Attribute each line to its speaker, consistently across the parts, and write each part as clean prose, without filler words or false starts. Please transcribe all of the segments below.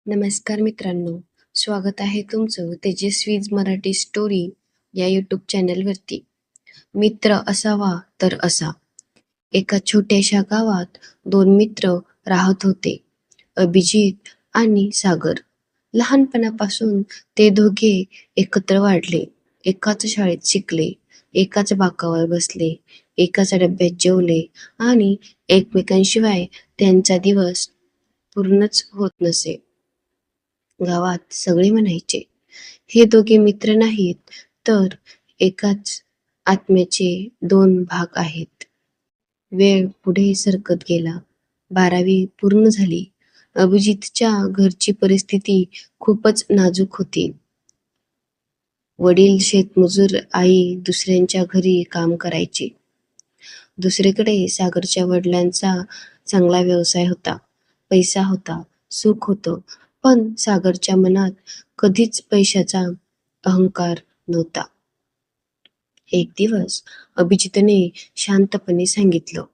Speaker 1: नमस्कार मित्रांनो, स्वागत आहे तुमचं तेजस्वीज मराठी स्टोरी या यूट्यूब चॅनलवरती. मित्र असावा तर असा. एका छोट्याशा गावात दोन मित्र राहत होते, अभिजित आणि सागर. लहानपणापासून ते दोघे एकत्र वाढले, एकाच शाळेत शिकले, एकाच बाकावर बसले, एकाच डब्यात जेवले आणि एकमेकांशिवाय त्यांचा दिवस पूर्णच होत नसे. गावात सगळे म्हणायचे, हे दोघे मित्र नाहीत, तर एकाच आत्म्याचे दोन भाग आहेत. वेळ पुढे सरकत गेला. 12वी पूर्ण झाली. अभिजितच्या घरची परिस्थिती खूपच नाजूक होती. वडील शेतमजूर, आई दुसऱ्यांच्या घरी काम करायची. दुसरीकडे सागरच्या वडिलांचा चांगला व्यवसाय होता, पैसा होता, सुख होतं. पण सागरच्या मनात कधीच पैशाचा अहंकार नव्हता. एक दिवस अभिजितने शांतपणे सांगितलं,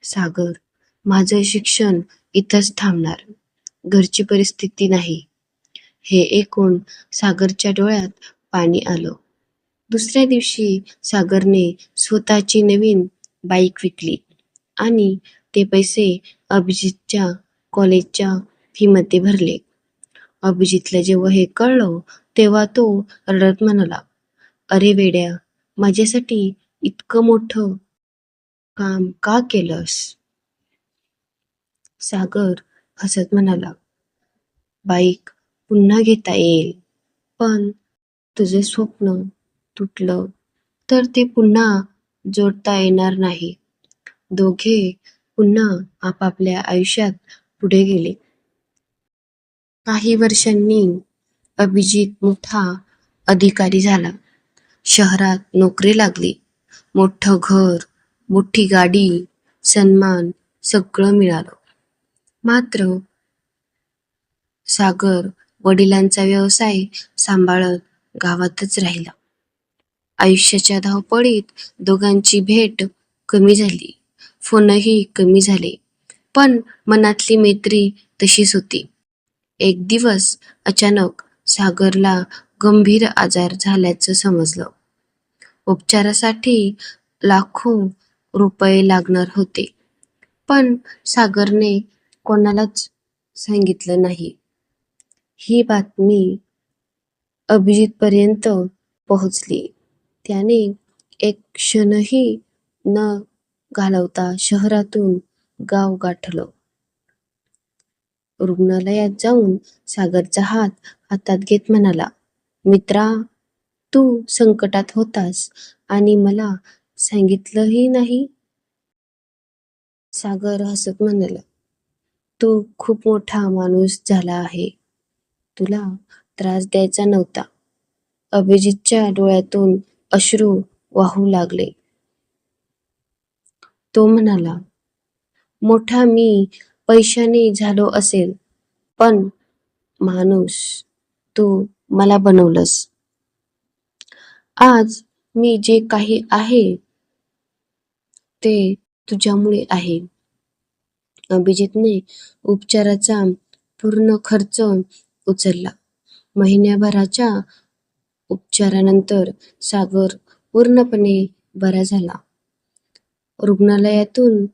Speaker 1: सागर, माझं शिक्षण इथंच थांबणार. घरची परिस्थिती नाही. हे ऐकून सागरच्या डोळ्यात पाणी आलं. दुसऱ्या दिवशी सागरने स्वतःची नवीन बाईक विकली आणि ते पैसे अभिजितच्या कॉलेजच्या फीमध्ये भरले. अभिजितला जेव्हा हे कळलं तेव्हा तो रडत म्हणाला, अरे वेड्या, माझ्यासाठी इतकं मोठं काम का केलंस? सागर हसत म्हणाला, बाईक पुन्हा घेता येईल, पण तुझे स्वप्न तुटलं तर ते पुन्हा जोडता येणार नाही. दोघे पुन्हा आपापल्या आयुष्यात पुढे गेले. काही वर्षांनी अभिजित मोठा अधिकारी झाला. शहरात नोकरी लागली. मोठं घर, मोठी गाडी, सन्मान सगळं मिळालं. मात्र सागर वडिलांचा व्यवसाय सांभाळत गावातच राहिला. आयुष्याच्या धावपळीत दोघांची भेट कमी झाली, फोनही कमी झाले, पण मनातली मैत्री तशीच होती. एक दिवस अचानक सागरला गंभीर आजार झाल्याचं समजलं. उपचारासाठी लाखो रुपये लागणार होते, पण सागरने कोणालाच सांगितलं नाही. ही बातमी अभिजितपर्यंत पोहोचली. त्याने एक क्षणही न घालवता शहरातून गाव गाठलं. रुग्णालयात जाऊन सागरचा हात हातात घेत म्हणाला, मित्रा, तू संकटात होतास आणि मला सांगितलंही नाही. सागर हसत म्हणाला, तू खूप मोठा माणूस झाला आहे. तुला त्रास द्यायचा नव्हता. अभिजितच्या डोळ्यातून अश्रू वाहू लागले. तो म्हणाला, मोठा मी पैशाने झालो असेल, पण माणूस तू मला बनवलंस. आज मी जे काही आहे ते तुझ्यामुळे आहे. अभिजितने उपचाराचा पूर्ण खर्च उचलला. महिन्याभराच्या उपचारानंतर सागर पूर्णपणे बरा झाला. रुग्णालयातून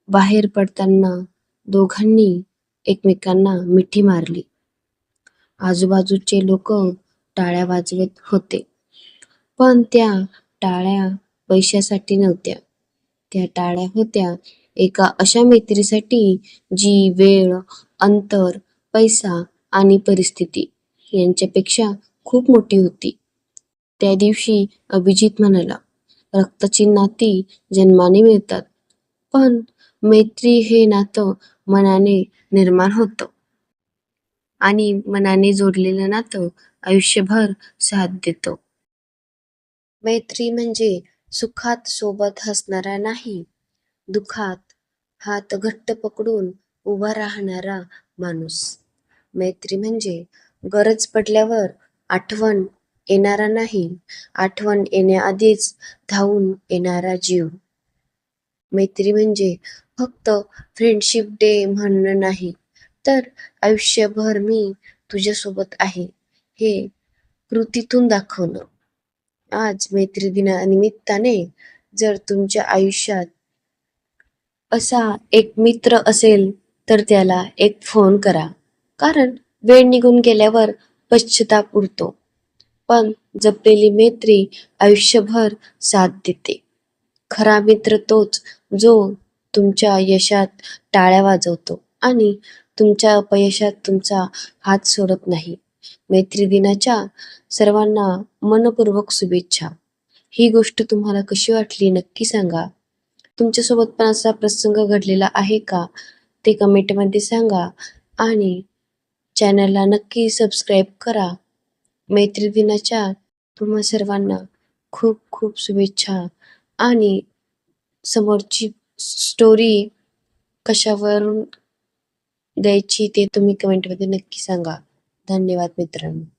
Speaker 1: बाहेर पडताना दोघांनी एकमेकांना मिठी मारली. आजूबाजूचे लोक टाळ्या वाजवत होते, पण त्या टाळ्या पैशासाठी नव्हत्या. त्या टाळ्या होत्या एका अशा मैत्रीसाठी जी वेळ, अंतर, पैसा आणि परिस्थिती यांच्यापेक्षा खूप मोठी होती. त्या दिवशी अभिजित म्हणाला, रक्ताची नाती जन्माने मिळतात, पण मैत्री हे नातं मनाने निर्माण होतं आणि मनाने जोडलेलं नातं आयुष्यभर साथ देतं. मैत्री म्हणजे सुखात सोबत हसणारा नाही, दुःखात हात घट्ट पकडून उभा राहणारा माणूस. मैत्री म्हणजे गरज पडल्यावर आठवण येणारा नाही, आठवण येण्याआधीच धावून येणारा जीव. मैत्री म्हणजे फक्त फ्रेंडशिप डे म्हणणं नाही, तर आयुष्यभर मी तुझ्यासोबत आहे हे कृतीतून दाखवणं. आज मैत्रिदिनानिमित्ताने जर तुमच्या आयुष्यात असा एक मित्र असेल तर त्याला एक फोन करा. कारण वेळ निघून गेल्यावर पश्चाताप उरतो, पण जपलेली मैत्री आयुष्यभर साथ देते. खरा मित्र तोच जो तुमच्या यशात टाळ्या वाजवतो आणि तुमच्या अपयशात तुमचा हात सोडत नाही. मैत्री दिनाच्या सर्वांना मनपूर्वक शुभेच्छा. ही गोष्ट तुम्हाला कशी वाटली नक्की सांगा. तुमच्यासोबत पण असा प्रसंग घडलेला आहे का ते कमेंटमध्ये सांगा आणि चॅनलला नक्की सबस्क्राईब करा. मैत्री दिनाच्या तुम्हा सर्वांना खूप खूप शुभेच्छा आणि समोरची स्टोरी कशावरून द्यायची ते तुम्ही कमेंटमध्ये नक्की सांगा. धन्यवाद मित्रांनो.